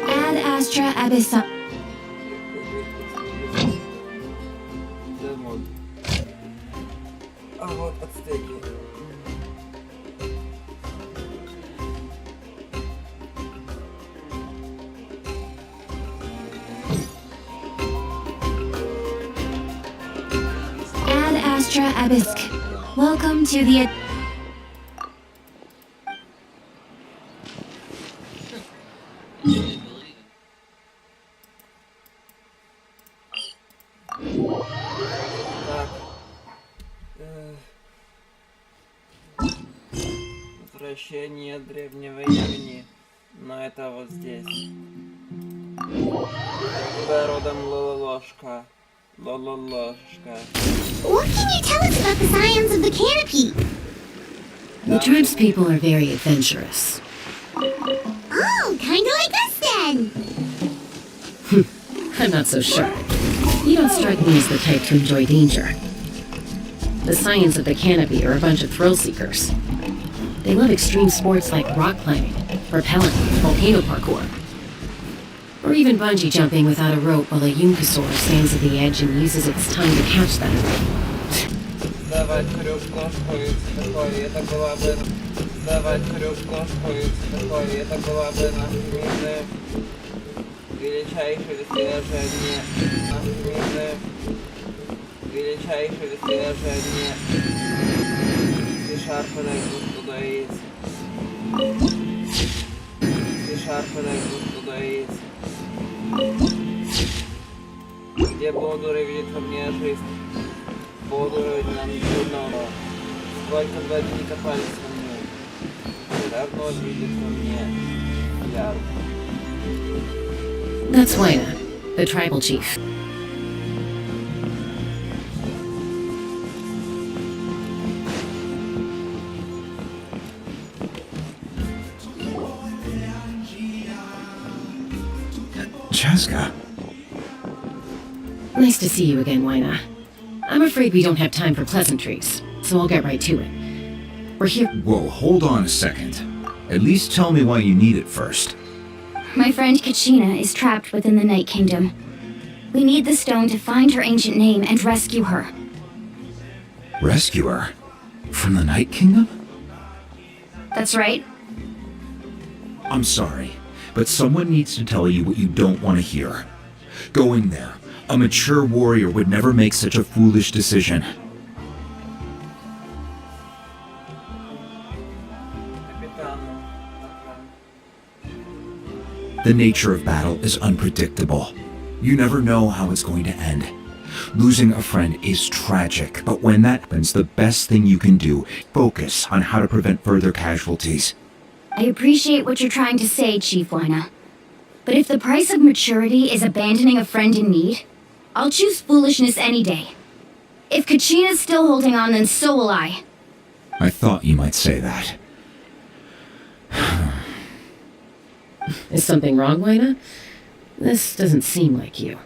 Ad astra abyssum. А вот подстеки. Ad astra abysk. Welcome to the... Так. Возвращение древнего имени. Но это вот здесь. Откуда родом Лололошка? Лололошка. What can you tell us about the scions of the canopy? The tribespeople are very adventurous. Oh, kinda like us then. I'm not so sure. You don't strike me as the type to enjoy danger. The scions of the canopy are a bunch of thrill seekers. They love extreme sports like rock climbing, rappelling, volcano parkour, or even bungee jumping without a rope while a Yunkasaur stands at the edge and uses its tongue to catch them. Сдавать крюк-ложку и такое, это была бы... Сдавать крюк-ложку и такое, это была бы наша миссия. Величайшее достижение. Наша миссия. Величайшее достижение. C-Sharp подойдут туда есть. C-Sharp подойдут туда есть. Где Бодуры видит во мне жизнь? Бодуры нам трудного. Сколько бы они ни копались во мне, все равно видит во мне яр. That's Waina, the tribal chief. Chaska. Nice to see you again, Waina. I'm afraid we don't have time for pleasantries, so I'll get right to it. We're here. Whoa, hold on a second. At least tell me why you need it first. My friend Kachina is trapped within the Night Kingdom. We need the stone to find her ancient name and rescue her. Rescue her? From the Night Kingdom? That's right. I'm sorry, but someone needs to tell you what you don't want to hear. Go in there. A mature warrior would never make such a foolish decision. Капитану. The nature of battle is unpredictable. You never know how it's going to end. Losing a friend is tragic, but when that happens, the best thing you can do, focus on how to prevent further casualties. I appreciate what you're trying to say, Chief Waina. But if the price of maturity is abandoning a friend in need, I'll choose foolishness any day. If Kachina's still holding on, then so will I. I thought you might say that. Is something wrong, Waina? This doesn't seem like you.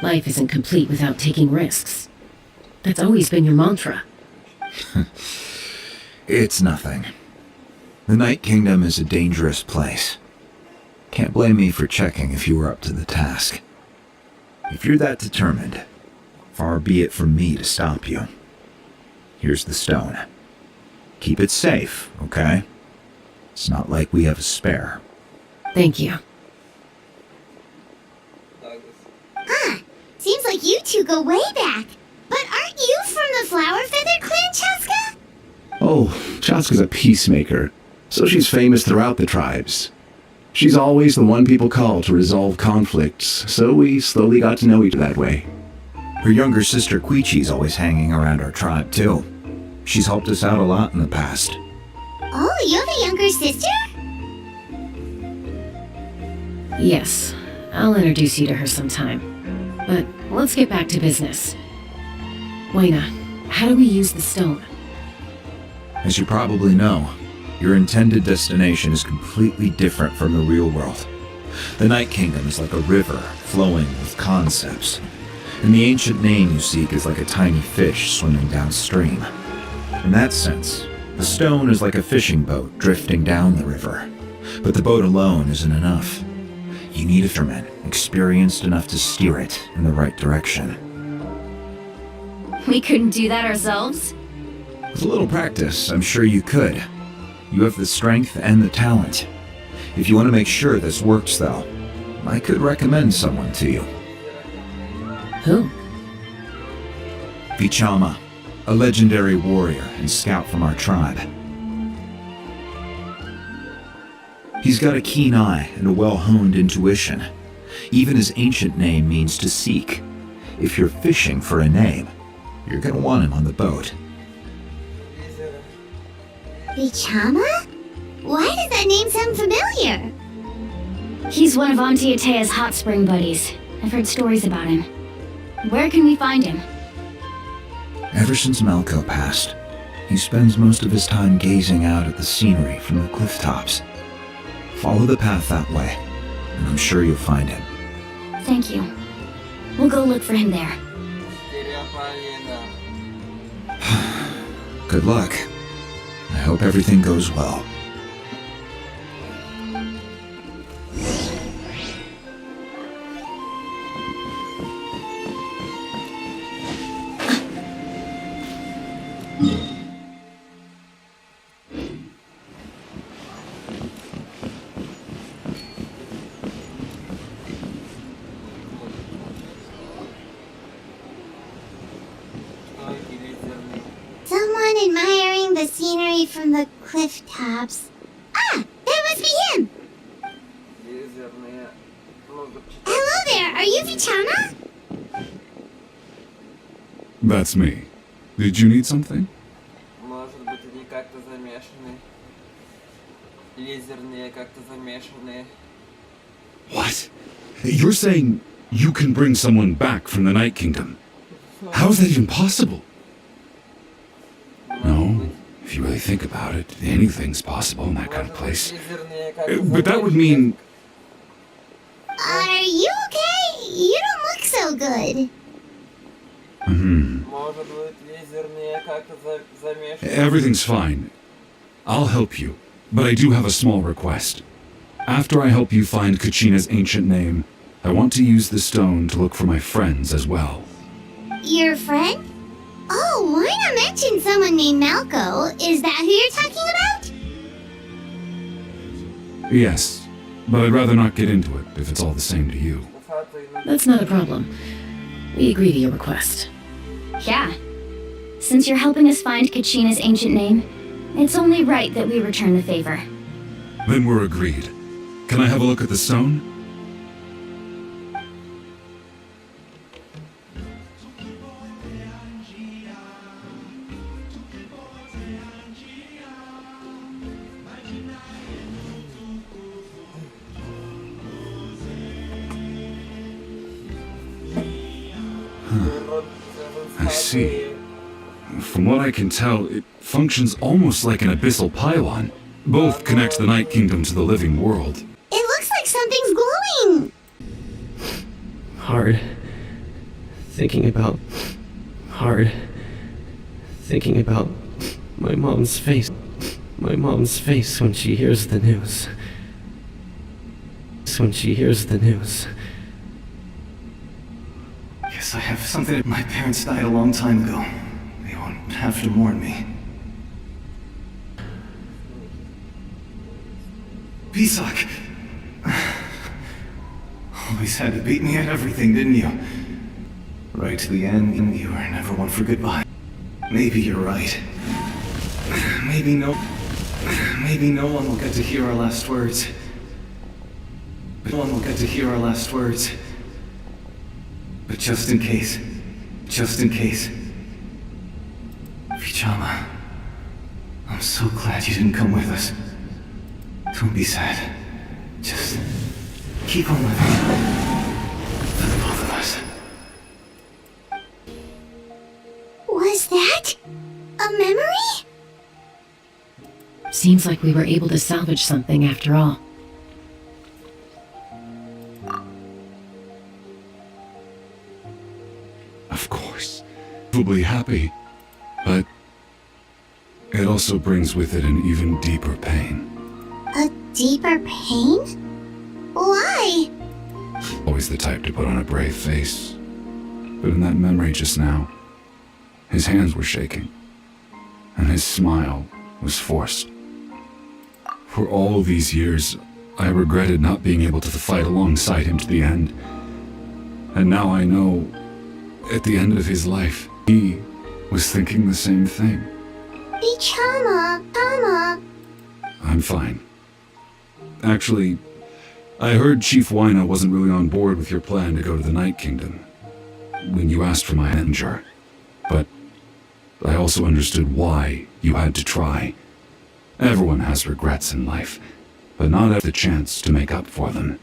Life isn't complete without taking risks. That's always been your mantra. It's nothing. The Night Kingdom is a dangerous place. Can't blame me for checking if you were up to the task. If you're that determined, far be it from me to stop you. Here's the stone. Keep it safe, okay? It's not like we have a spare. Thank you. Seems like you two go way back. But aren't you from the Flower Feather Clan, Chaska? Oh, Chaska's a peacemaker, so she's famous throughout the tribes. She's always the one people call to resolve conflicts, so we slowly got to know each other that way. Her younger sister Quichi's always hanging around our tribe, too. She's helped us out a lot in the past. Oh, you have a younger sister? Yes, I'll introduce you to her sometime. But let's get back to business. Waina, how do we use the stone? As you probably know, your intended destination is completely different from the real world. The Night Kingdom is like a river flowing with concepts, and the ancient name you seek is like a tiny fish swimming downstream. In that sense, the stone is like a fishing boat drifting down the river. But the boat alone isn't enough. You need a fisherman experienced enough to steer it in the right direction. We couldn't do that ourselves? With a little practice, I'm sure you could. You have the strength and the talent. If you want to make sure this works, though, I could recommend someone to you. Who? Vichama, a legendary warrior and scout from our tribe. He's got a keen eye and a well-honed intuition. Even his ancient name means to seek. If you're fishing for a name, you're gonna want him on the boat. Bichama? Why does that name sound familiar? He's one of Auntie Atea's hot spring buddies. I've heard stories about him. Where can we find him? Ever since Malco passed, he spends most of his time gazing out at the scenery from the cliff tops. Follow the path that way, and I'm sure you'll find him. Thank you. We'll go look for him there. Good luck. I hope everything goes well. Someone admiring the scenery from the cliff tops. Ah, that must be him! Hello there, are you Vichama? That's me. Did you need something? Может быть, они как-то замешаны. Лизерные как-то замешаны. What? You're saying you can bring someone back from the Night Kingdom? How is that even possible? No, if you really think about it, anything's possible in that kind of place. But that would mean... Are you okay? You don't look so good. Может быть, лизерные как-то замешаны. Everything's fine. I'll help you, but I do have a small request. After I help you find Kachina's ancient name, I want to use the stone to look for my friends as well. Your friend? Oh, why not mention someone named Malco? Is that who you're talking about? Yes, but I'd rather not get into it if it's all the same to you. That's not a problem. We agree to your request. Yeah. Since you're helping us find Kachina's ancient name, it's only right that we return the favor. Then we're agreed. Can I have a look at the stone? I see. From what I can tell, it functions almost like an abyssal pylon. Both connect the Night Kingdom to the living world. It looks like something's glowing. Hard thinking about my mom's face. My mom's face when she hears the news. Guess I have something. My parents died a long time ago. They won't have to mourn me. Pisak! Always had to beat me at everything, didn't you? Right to the end, you were never one for goodbye. Maybe you're right. Maybe no one will get to hear our last words. No one will get to hear our last words. But just in case. Vichama, I'm so glad you didn't come with us. Don't be sad. Just keep on living. For the both of us. Was that a memory? Seems like we were able to salvage something after all. Of course. Probably happy. But it also brings with it an even deeper pain. A deeper pain? Why? Always the type to put on a brave face. But in that memory just now, his hands were shaking, and his smile was forced. For all these years, I regretted not being able to fight alongside him to the end. And now I know, at the end of his life, he was thinking the same thing. Tama. I'm fine. Actually, I heard Chief Wyna wasn't really on board with your plan to go to the Night Kingdom when you asked for my messenger. But I also understood why you had to try. Everyone has regrets in life, but not have the chance to make up for them.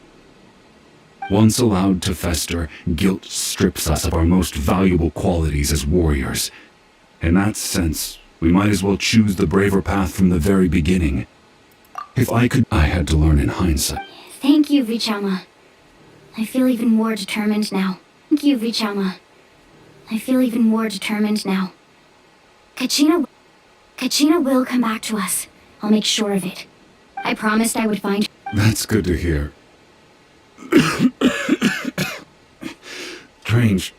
Once allowed to fester, guilt strips us of our most valuable qualities as warriors. In that sense, we might as well choose the braver path from the very beginning. If I could, I had to learn in hindsight. Thank you, Vichama. I feel even more determined now. Thank you, Vichama. I feel even more determined now. Kachina will come back to us. I'll make sure of it. I promised I would find... That's good to hear. Strange.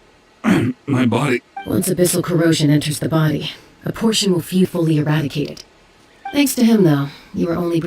My body... Once abyssal corrosion enters the body, a portion will fully eradicated. Thanks to him, though, you are only breathing.